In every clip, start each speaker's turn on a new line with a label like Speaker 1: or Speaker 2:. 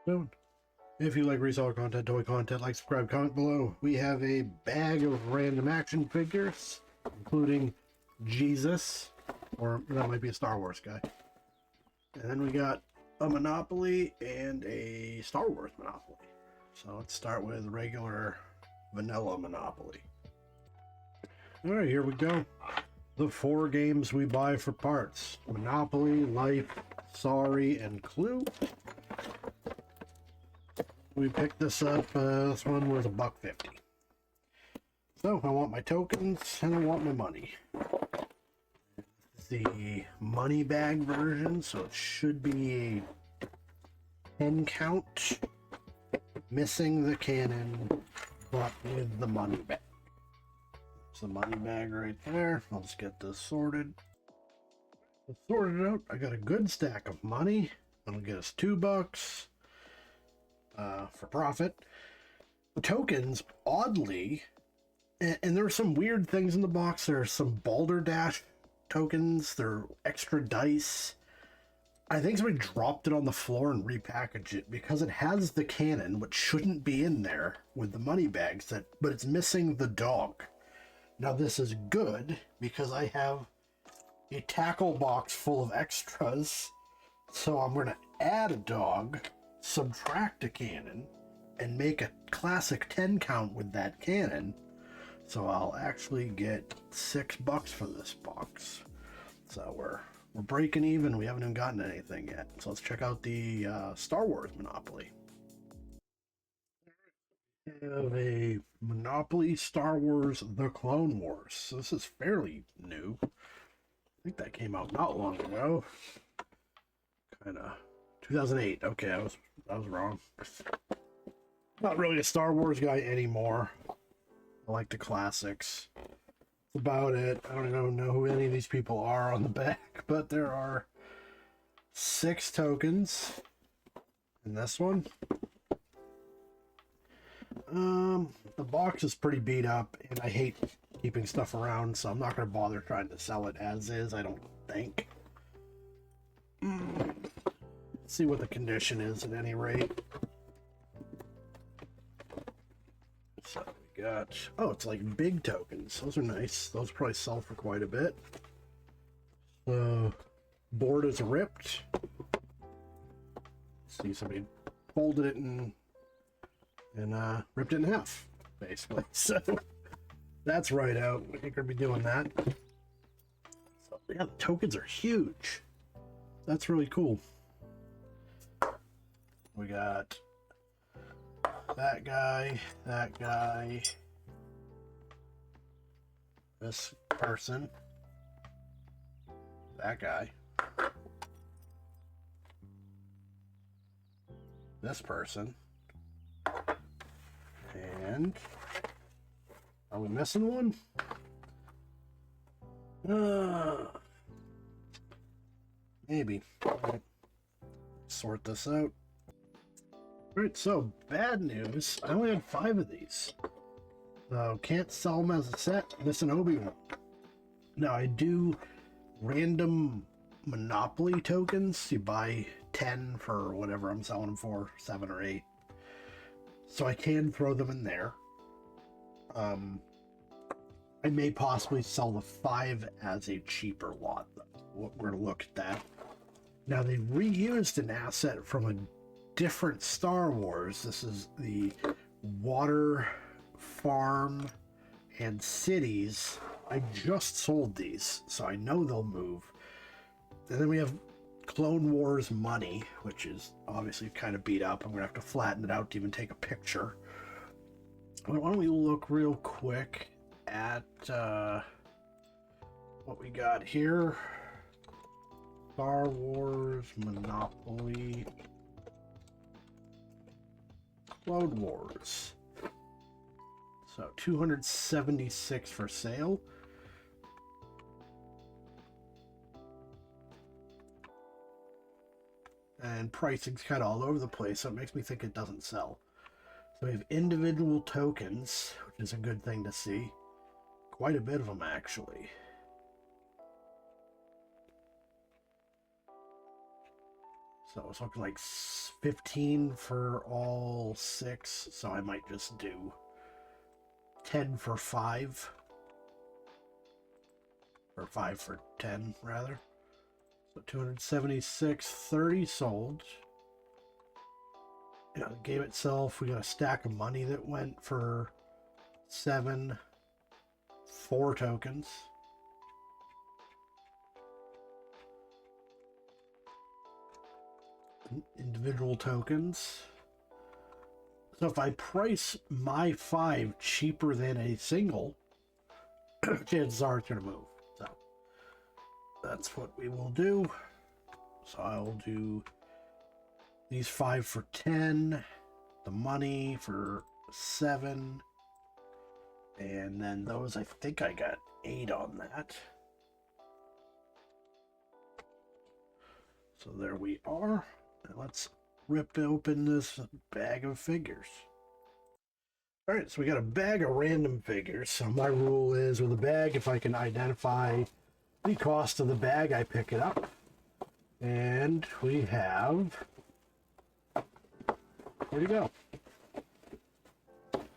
Speaker 1: So, if you like reseller content, toy content, like, subscribe, comment below. We have a bag of random action figures, including Jesus, or that might be a Star Wars guy. And then we got a Monopoly and a Star Wars Monopoly. So let's start with regular vanilla Monopoly. Alright, here we go. The 4 games we buy for parts: Monopoly, Life, Sorry, and Clue. We picked this up, this one was $1.50. So I want my tokens and I want my money. This is the money bag version, so it should be a 10 count, missing the cannon, but with the money bag. It's the money bag right there. Let's get this sorted. Let's sort it out. I got a good stack of money. That'll get us $2 for profit. The tokens, oddly, and there are some weird things in the box. There are some Balderdash tokens. They're extra dice. I think somebody dropped it on the floor and repackaged it because it has the cannon, which shouldn't be in there with the money bags, but it's missing the dog. Now this is good because I have a tackle box full of extras, so I'm going to add a dog, subtract a cannon, and make a classic 10 count with that cannon. So I'll actually get $6 for this box. So we're breaking even. We haven't even gotten anything yet. So let's check out the Star Wars Monopoly. We have a Monopoly Star Wars The Clone Wars. So this is fairly new. I think that came out not long ago. Kind of 2008. Okay, I was wrong. Not really a Star Wars guy anymore. I like the classics. That's about it. I don't even know who any of these people are on the back, but there are 6 tokens in this one. The box is pretty beat up, and I hate keeping stuff around, so I'm not going to bother trying to sell it as is, I don't think. Let's see what the condition is at any rate. So we got, oh, it's like big tokens. Those are nice. Those probably sell for quite a bit. So, board is ripped. See, somebody folded it and ripped it in half, basically. So that's right out. I think we're gonna be doing that. So yeah, the tokens are huge. That's really cool. We got that guy, this person, that guy, this person, and are we missing one? Maybe. All right. Sort this out. Alright, so bad news. I only had 5 of these. So can't sell them as a set. Missing Obi-Wan. Now I do random Monopoly tokens. You buy 10 for whatever I'm selling them for, 7 or 8. So I can throw them in there. I may possibly sell the 5 as a cheaper lot, though. We're going to look at that. Now they reused an asset from a different Star Wars. This is the water farm and cities. I just sold these, so I know they'll move. And then we have Clone Wars money, which is obviously kind of beat up. I'm gonna have to flatten it out to even take a picture. Why don't we look real quick at what we got here. Star Wars Monopoly Clone Wars. So 276 for sale. And pricing's kind of all over the place, so it makes me think it doesn't sell. So we have individual tokens, which is a good thing to see. Quite a bit of them, actually. So it's looking like 15 for all 6. So I might just do 10 for 5. Or 5 for 10, rather. So 276, 30 sold. Yeah, the game itself, we got a stack of money that went for 7, 4 tokens. Individual tokens. So if I price my 5 cheaper than a single, chances are it's going to move. So that's what we will do. So I'll do these 5 for 10, the money for 7, and then those, I think I got 8 on that. So there we are. Now let's rip open this bag of figures. All right, so we got a bag of random figures. So my rule is with a bag, if I can identify the cost of the bag, I pick it up. And we have, where'd he go?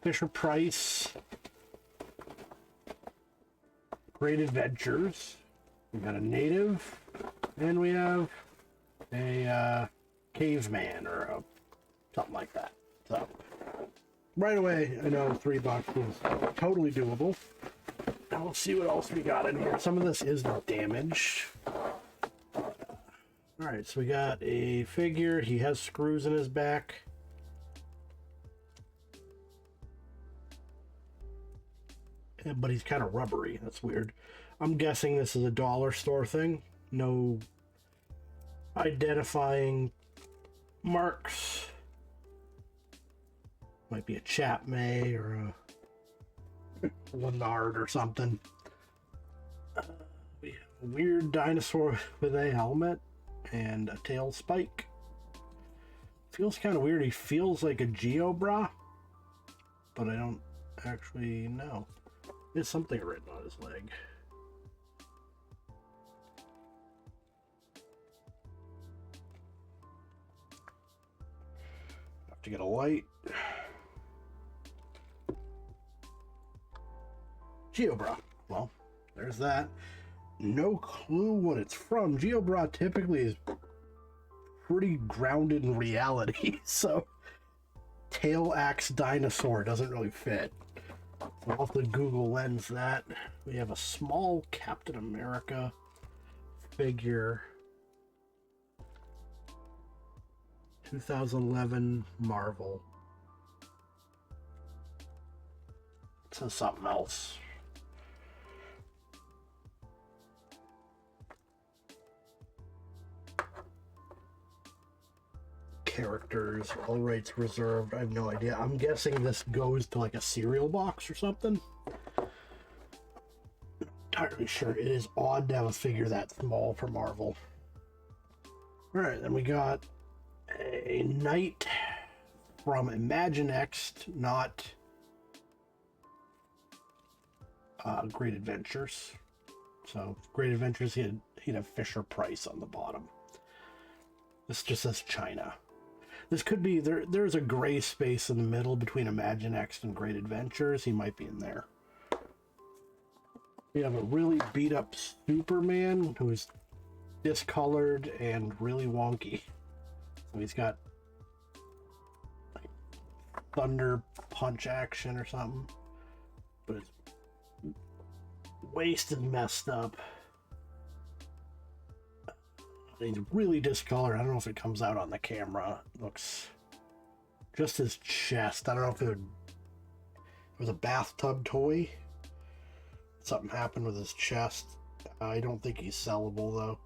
Speaker 1: Fisher Price, Great Adventures. We got a native, and we have a caveman or something like that. So right away, I know $3 is totally doable. Now we'll see what else we got in here. Some of this is damaged. All right, so we got a figure. He has screws in his back. But he's kind of rubbery. That's weird. I'm guessing this is a dollar store thing. No identifying marks. Might be a Chapman or a Lennard or something. We have a weird dinosaur with a helmet and a tail spike. Feels kind of weird. He feels like a Geobra, but I don't actually know. There's something written on his leg. Have to get a light. Geobra. Well, there's that. No clue what it's from. Geobra typically is pretty grounded in reality, so tail axe dinosaur doesn't really fit. So I'll have to Google Lens that. We have a small Captain America figure. 2011 Marvel. It says something else. Characters, all rights reserved. I have no idea. I'm guessing this goes to like a cereal box or something. Not entirely sure. It is odd to have a figure that small for Marvel. All right, then we got a knight from Imaginext, not Great Adventures. So Great Adventures, he'd have Fisher Price on the bottom. This just says China. This could be, there's a gray space in the middle between Imaginext and Great Adventures. He might be in there. We have a really beat up Superman who's discolored and really wonky. So he's got like thunder punch action or something. But his waist is messed up. He's really discolored. I don't know if it comes out on the camera. It looks just his chest. I don't know if it was a bathtub toy. Something happened with his chest. I don't think he's sellable though.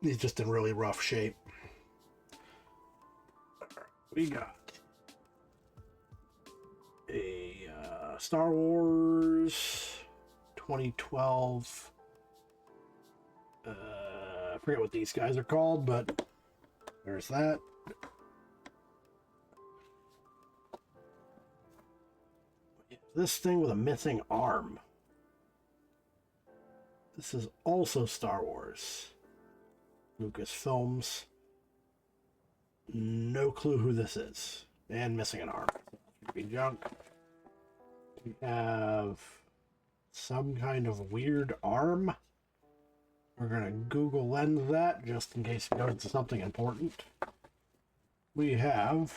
Speaker 1: He's just in really rough shape. We got a Star Wars 2012. I forget what these guys are called, but there's that. This thing with a missing arm. This is also Star Wars. Lucasfilms. No clue who this is. And missing an arm. Be junk. We have some kind of weird arm. We're going to Google Lens that just in case it goes to something important. We have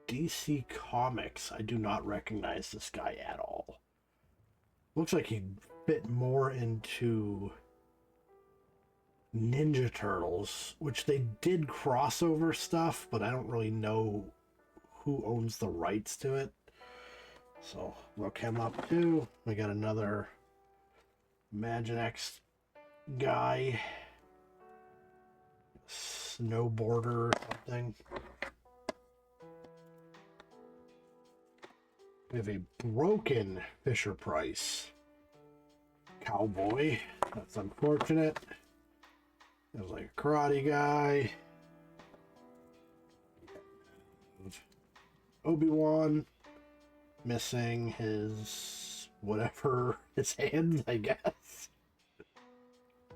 Speaker 1: DC Comics. I do not recognize this guy at all. Looks like he fit more into Ninja Turtles, which they did crossover stuff, but I don't really know who owns the rights to it. So look him up too. We got another Imaginext guy, snowboarder or something. We have a broken Fisher-Price cowboy. That's unfortunate. There's like a karate guy. Obi-Wan. Missing his whatever, his hands, I guess.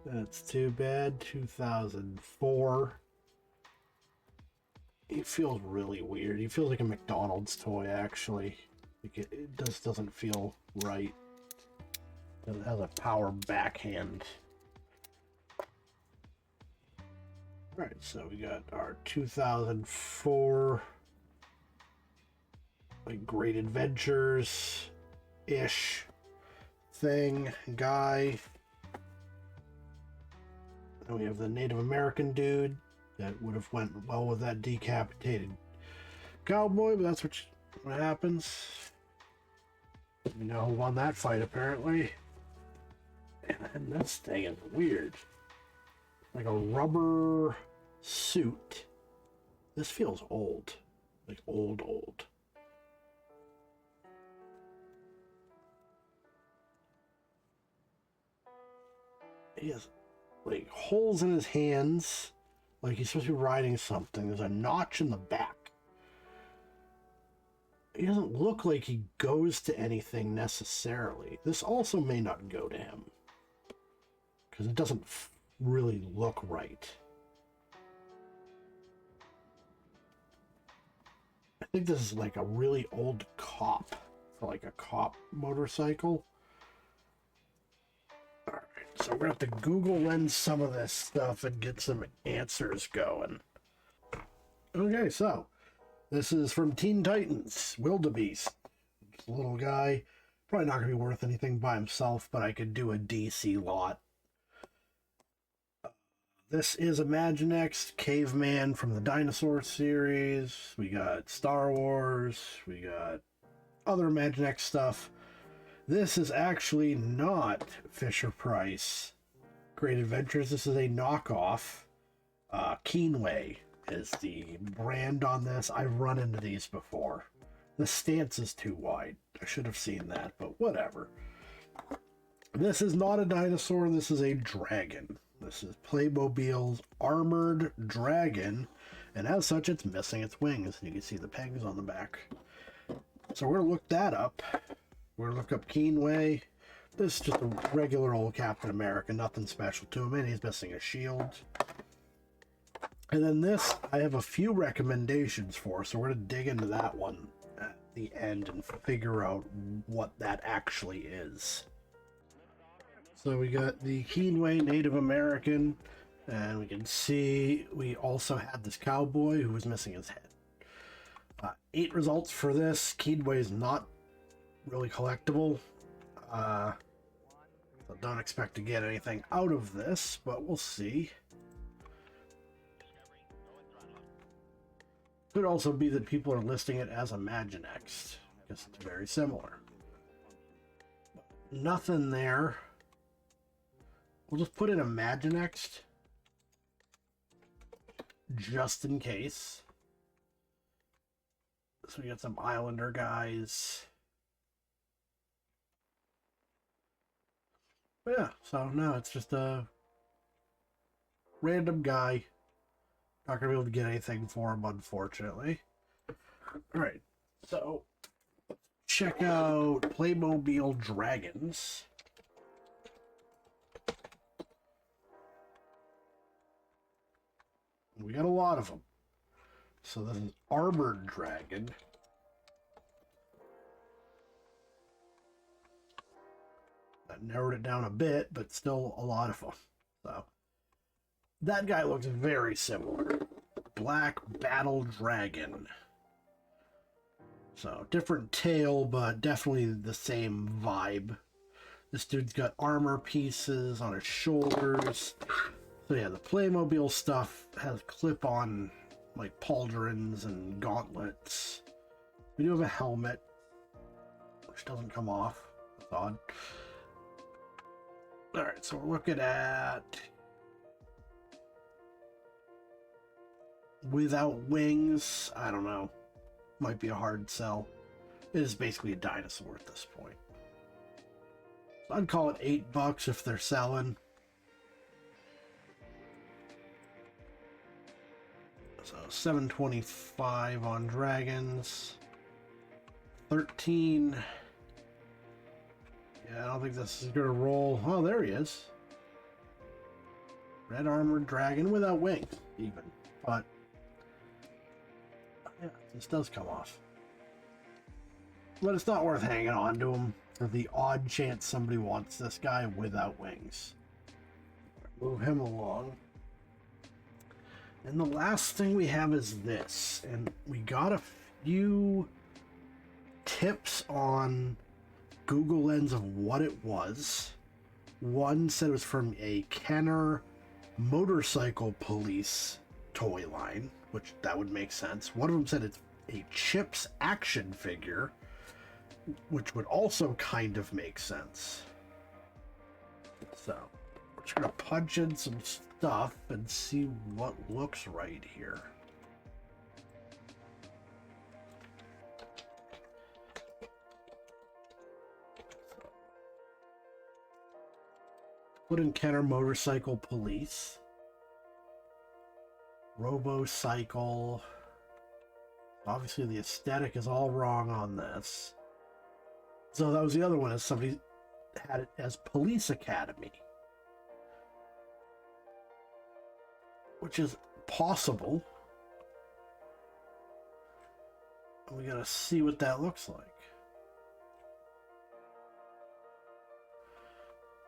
Speaker 1: That's too bad. 2004. He feels really weird. He feels like a McDonald's toy, actually. Like it just doesn't feel right. It has a power backhand. Alright, so we got our 2004 like Great Adventures-ish thing, guy. And we have the Native American dude that would have went well with that decapitated cowboy, but that's what happens. We know who won that fight, apparently. And then this thing is weird. Like a rubber suit. This feels old. Like old. He has like holes in his hands, like he's supposed to be riding something. There's a notch in the back. He doesn't look like he goes to anything necessarily. This also may not go to him because it doesn't really look right. I think this is like a really old cop for like a cop motorcycle. So we're going to have to Google Lens some of this stuff and get some answers going. Okay, so this is from Teen Titans, Wildebeest. It's a little guy. Probably not going to be worth anything by himself, but I could do a DC lot. This is Imaginext Caveman from the Dinosaur series. We got Star Wars. We got other Imaginext stuff. This is actually not Fisher-Price Great Adventures. This is a knockoff. Keenway is the brand on this. I've run into these before. The stance is too wide. I should have seen that, but whatever. This is not a dinosaur. This is a dragon. This is Playmobil's armored dragon, and as such, it's missing its wings. You can see the pegs on the back. So we're going to look that up. We're going to look up Keenway. This is just a regular old Captain America, nothing special to him, and he's missing a shield. And then this, I have a few recommendations for, so we're going to dig into that one at the end and figure out what that actually is. So we got the Keenway Native American, and we can see we also had this cowboy who was missing his head. 8 results for this. Keenway is not really collectible. So don't expect to get anything out of this, but we'll see. Could also be that people are listing it as Imaginext, because it's very similar. Nothing there. We'll just put in Imaginext, just in case. So we got some Islander guys. But yeah, so no, it's just a random guy. Not gonna be able to get anything for him, unfortunately. Alright, so check out Playmobil Dragons. We got a lot of them. So this is Armored Dragon. That narrowed it down a bit, but still a lot of them. So that guy looks very similar. Black Battle Dragon. So different tail, but definitely the same vibe. This dude's got armor pieces on his shoulders. So yeah, the Playmobil stuff has clip-on like pauldrons and gauntlets. We do have a helmet, which doesn't come off. That's odd. Alright, so we're looking at without wings. I don't know. Might be a hard sell. It is basically a dinosaur at this point. So I'd call it $8 if they're selling. So $7.25 on dragons. 13. Yeah, I don't think this is gonna roll. Oh, there he is. Red armored dragon without wings, even. But yeah, this does come off. But it's not worth hanging on to him for the odd chance somebody wants this guy without wings. Move him along. And the last thing we have is this. And we got a few tips on Google Lens of what it was. One said it was from a Kenner motorcycle police toy line, which that would make sense. One of them said it's a Chips action figure, which would also kind of make sense. So we're just gonna punch in some stuff and see what looks right here. Put in Kenner motorcycle police. Robo-cycle. Obviously the aesthetic is all wrong on this. So that was the other one, as somebody had it as Police Academy. Which is possible. We gotta see what that looks like.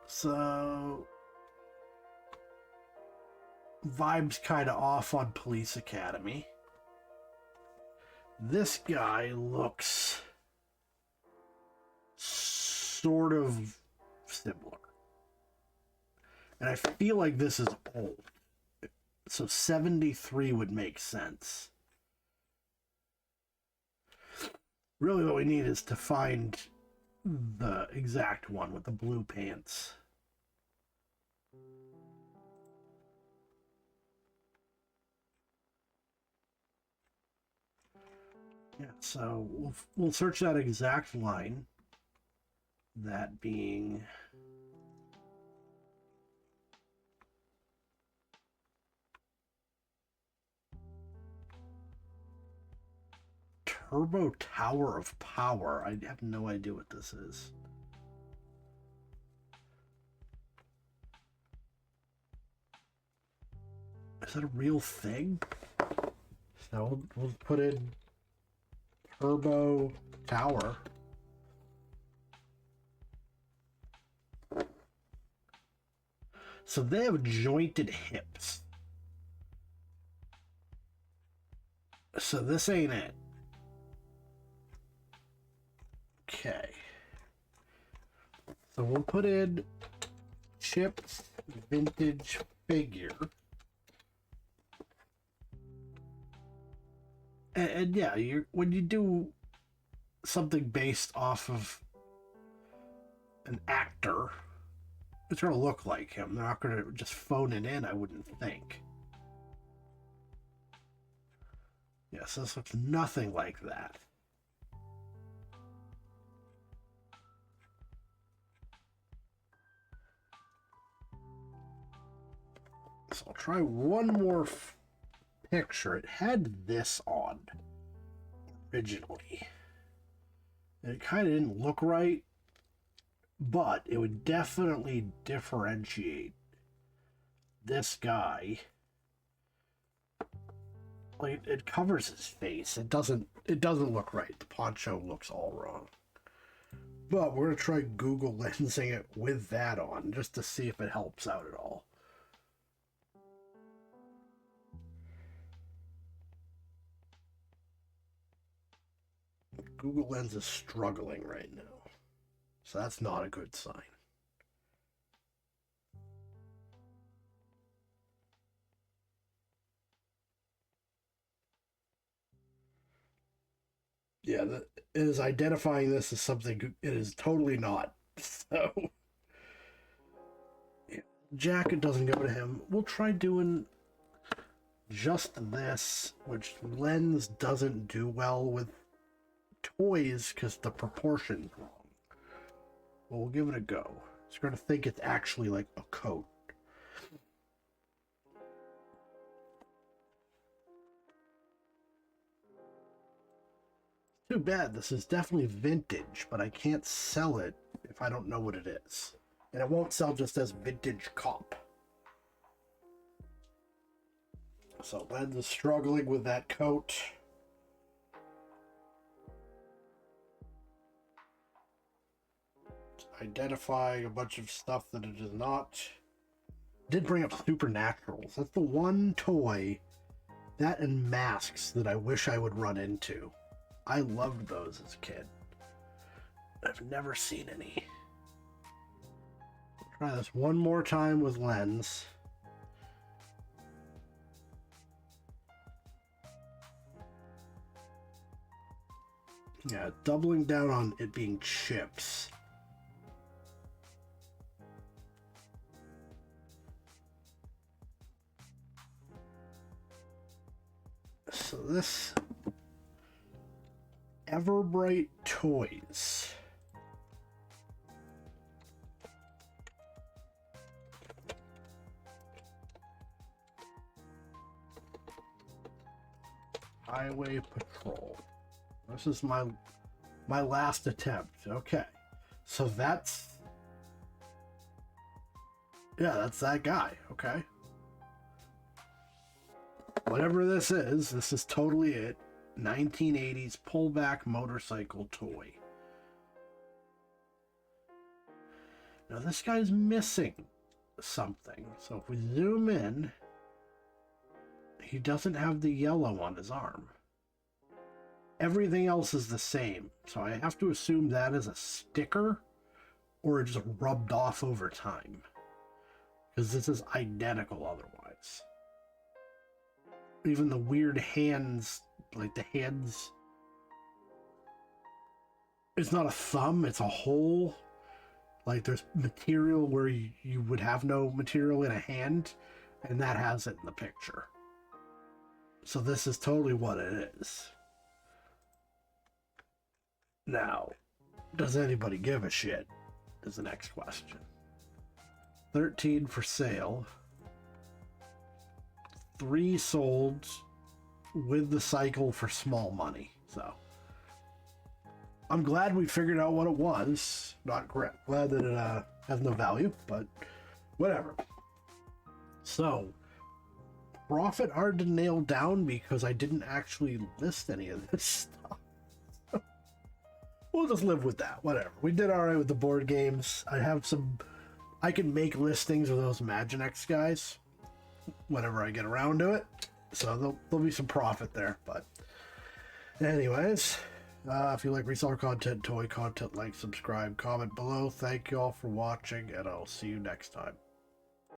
Speaker 1: So vibes kind of off on Police Academy. This guy looks sort of similar. And I feel like this is old. So 73 would make sense. Really what we need is to find the exact one with the blue pants. Yeah, so we'll search that exact line. That being Turbo Tower of Power. I have no idea what this is. Is that a real thing? So we'll put in Turbo Tower. So they have jointed hips. So this ain't it. Okay. So we'll put in Chips vintage figure. And yeah, when you do something based off of an actor, it's going to look like him. They're not going to just phone it in, I wouldn't think. Yes, this looks nothing like that. So I'll try one more picture. It had this on originally. And it kind of didn't look right, but it would definitely differentiate this guy like it covers his face. It doesn't look right. The poncho looks all wrong. But we're gonna try Google lensing it with that on just to see if it helps out at all. Google Lens is struggling right now, so that's not a good sign. Yeah, it is identifying this as something it is totally not. So, yeah, jacket doesn't go to him. We'll try doing just this, which Lens doesn't do well with toys because the proportion's wrong. Well, we'll give it a go. It's going to think it's actually like a coat. Too bad. This is definitely vintage, but I can't sell it if I don't know what it is. And it won't sell just as vintage cop. So Lens is struggling with that coat. Identifying a bunch of stuff that it is not. Did bring up Supernaturals. That's the one toy, that and masks, that I wish I would run into. I loved those as a kid. I've never seen any. Try this one more time with Lens. Yeah, doubling down on it being chips. So this Everbright Toys. Highway Patrol. This is my last attempt. Okay. So that's that guy. Okay. Whatever this is totally it. 1980s pullback motorcycle toy. Now this guy's missing something. So if we zoom in, he doesn't have the yellow on his arm. Everything else is the same. So I have to assume that is a sticker or it just rubbed off over time. Because this is identical otherwise. Even the weird hands, like the hands, it's not a thumb, it's a hole. Like there's material where you would have no material in a hand, and that has it in the picture. So this is totally what it is. Now, does anybody give a shit? Is the next question. 13 for sale. 3 sold with the cycle for small money. So I'm glad we figured out what it was. Not glad that it has no value, but whatever. So profit hard to nail down because I didn't actually list any of this stuff. We'll just live with that. Whatever. We did all right with the board games. I can make listings of those Imaginext guys whenever I get around to it, so there'll be some profit there. But anyways, if you like reseller content, toy content, like, subscribe, comment below. Thank you all for watching, and I'll see you next time.